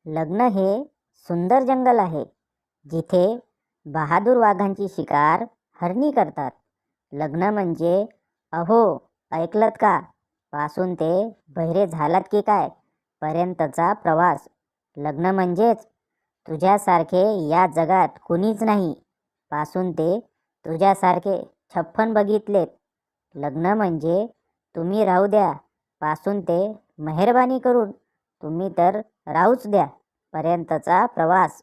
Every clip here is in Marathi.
लग्न हे सुंदर जंगल आहे, जिथे बहादूर वाघांची शिकार हरणी करतात. लग्न म्हणजे अहो ऐकलत का पासून ते बहिरे झालात की काय पर्यंतचा प्रवास. लग्न म्हणजेच तुझ्यासारखे या जगात कुणीच नाही पासून ते तुझ्यासारखे 56 बघितलेत. लग्न म्हणजे तुम्ही राहू द्या पासून ते मेहरबानी करून तुम्ही तर राहूच द्या पर्यंतचा प्रवास.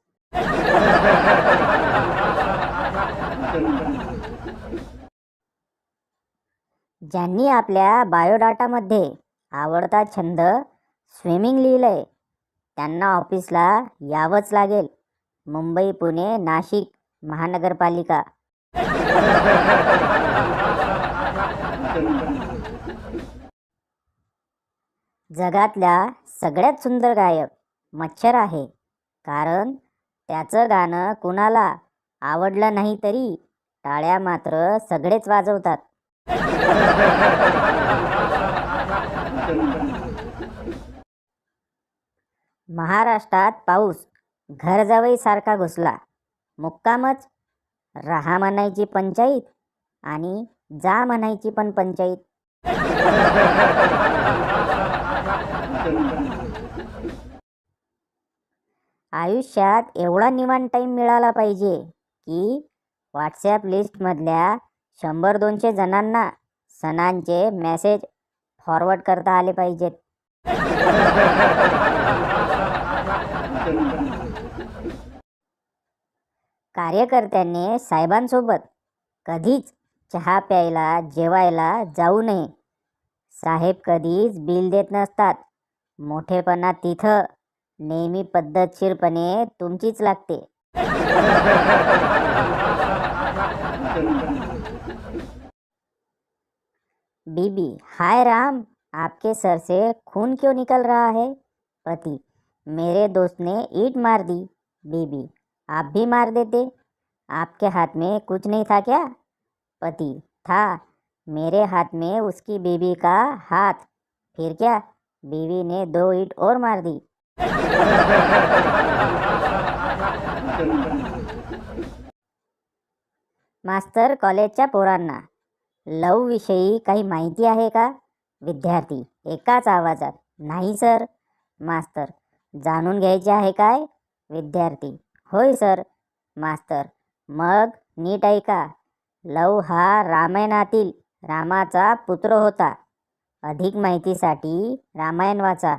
ज्यांनी आपल्या बायोडाटामध्ये आवडता छंद स्विमिंग लिहिलंय त्यांना ऑफिसला यावंच लागेल. मुंबई, पुणे, नाशिक महानगरपालिका. जगातल्या सगळ्यात सुंदर गायक मच्छर आहे, कारण त्याचं गाणं कुणाला आवडलं नाही तरी टाळ्या मात्र सगळेच वाजवतात. महाराष्ट्रात पाऊस घर सारखा घुसला. मुक्कामच राहा म्हणायची पंचायत आणि जा म्हणायची पण पंचायत. आयुष्यात एवढा निवांत टाईम मिळाला पाहिजे की व्हॉट्सॲप लिस्टमधल्या 100-200 जणांना सणांचे मेसेज फॉरवर्ड करता आले पाहिजेत. कार्यकर्त्यांनी साहेबांसोबत कधीच चहा प्यायला जेवायला जाऊ नये. साहेब कधीच बिल देत नसतात. मोठेपणा तिथं नेहमी पद्धतशीरपणे तुमचीच लागते. बीबी, हाय राम, आपके सर से खून क्यों निकल रहा है? पति, मेरे दोस्त ने ईंट मार दी. बीबी, आप भी मार देते, आपके हाथ में कुछ नहीं था क्या? पति, था, मेरे हाथ में उसकी बीवी का हाथ, फिर क्या? बीवी ने 2 ईंट और मार दी. मास्तर, कॉलेजच्या पोरांना लव विषयी काही माहिती आहे का? विद्यार्थी एकाच आवाजात, नाही सर. मास्तर, जाणून घ्यायचे आहे काय? विद्यार्थी, होय सर. मास्तर, मग नीट ऐका. लव हा रामायणातील रामाचा पुत्र होता. अधिक माहितीसाठी रामायण वाचा.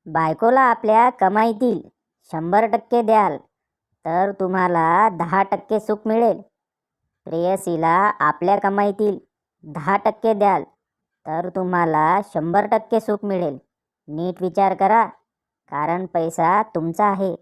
बायकोला आपल्या कमाईतील 100% द्याल तर तुम्हाला 10% सुख मिळेल. प्रेयसीला आपल्या कमाईतील 10% द्याल तर तुम्हाला 100% सुख मिळेल. नीट विचार करा, कारण पैसा तुमचा आहे.